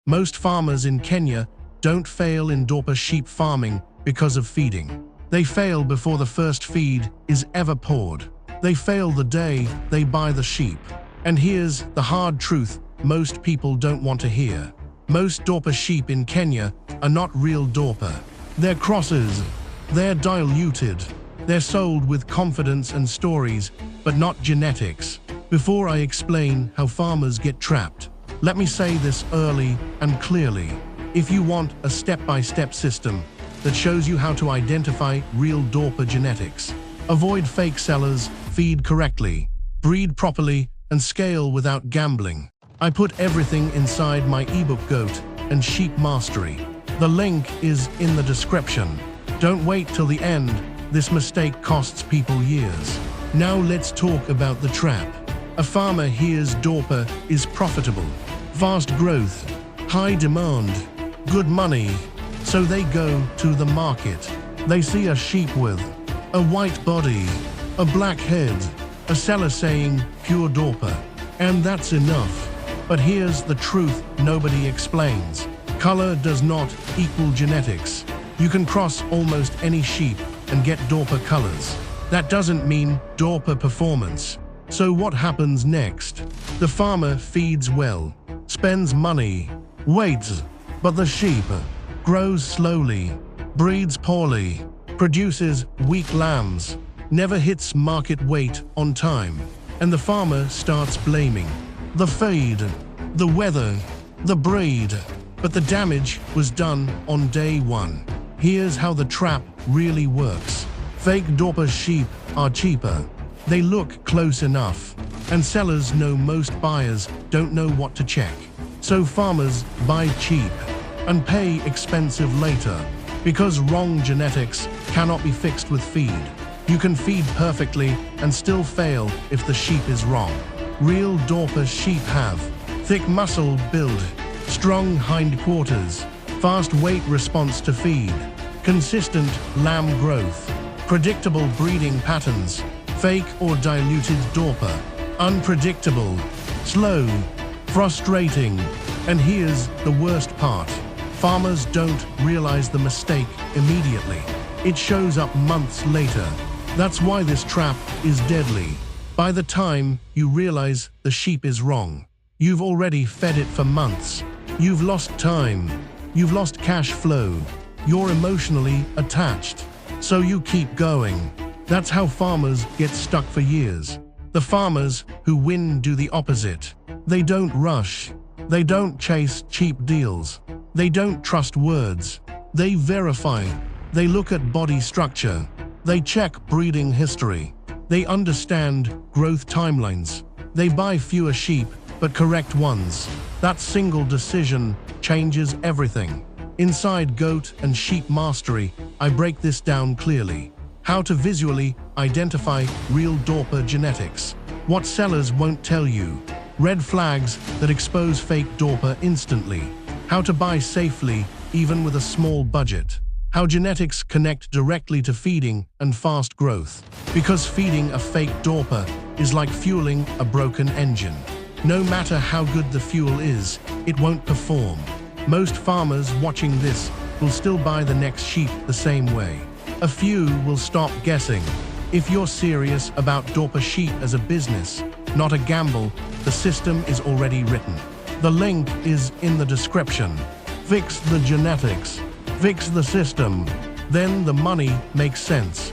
Most farmers in Kenya don't fail in Dorper sheep farming because of feeding. They fail before the first feed is ever poured. They fail the day they buy the sheep. And here's the hard truth most people don't want to hear. Most Dorper sheep in Kenya are not real Dorper. They're crosses. They're diluted. They're sold with confidence and stories, but not genetics. Before I explain how farmers get trapped, let me say this early and clearly. If you want a step-by-step system that shows you how to identify real Dorper genetics, avoid fake sellers, feed correctly, breed properly, and scale without gambling, I put everything inside my ebook Goat and Sheep Mastery. The link is in the description. Don't wait till the end. This mistake costs people years. Now let's talk about the trap. A farmer hears Dorper is profitable, fast growth, high demand, good money. So they go to the market. They see a sheep with a white body, a black head, a seller saying pure Dorper, and that's enough. But here's the truth nobody explains. Color does not equal genetics. You can cross almost any sheep and get Dorper colors. That doesn't mean Dorper performance. So what happens next? The farmer feeds well, spends money, waits, but the sheep grows slowly, breeds poorly, produces weak lambs, never hits market weight on time, and the farmer starts blaming the feed, the weather, the breed. But the damage was done on day one. Here's how the trap really works. Fake Dorper sheep are cheaper. They look close enough, and sellers know most buyers don't know what to check. So farmers buy cheap and pay expensive later, because wrong genetics cannot be fixed with feed. You can feed perfectly and still fail if the sheep is wrong. Real Dorper sheep have thick muscle build, strong hindquarters, fast weight response to feed, consistent lamb growth, predictable breeding patterns. Fake or diluted Dorper, unpredictable, slow, frustrating. And here's the worst part. Farmers don't realize the mistake immediately. It shows up months later. That's why this trap is deadly. By the time you realize the sheep is wrong, you've already fed it for months. You've lost time. You've lost cash flow. You're emotionally attached. So you keep going. That's how farmers get stuck for years. The farmers who win do the opposite. They don't rush. They don't chase cheap deals. They don't trust words. They verify. They look at body structure. They check breeding history. They understand growth timelines. They buy fewer sheep, but correct ones. That single decision changes everything. Inside Goat and Sheep Mastery, I break this down clearly. How to visually identify real Dorper genetics. What sellers won't tell you. Red flags that expose fake Dorper instantly. How to buy safely, even with a small budget. How genetics connect directly to feeding and fast growth. Because feeding a fake Dorper is like fueling a broken engine. No matter how good the fuel is, it won't perform. Most farmers watching this will still buy the next sheep the same way. A few will stop guessing. If you're serious about Dorper sheep as a business, not a gamble, the system is already written. The link is in the description. Fix the genetics. Fix the system. Then the money makes sense.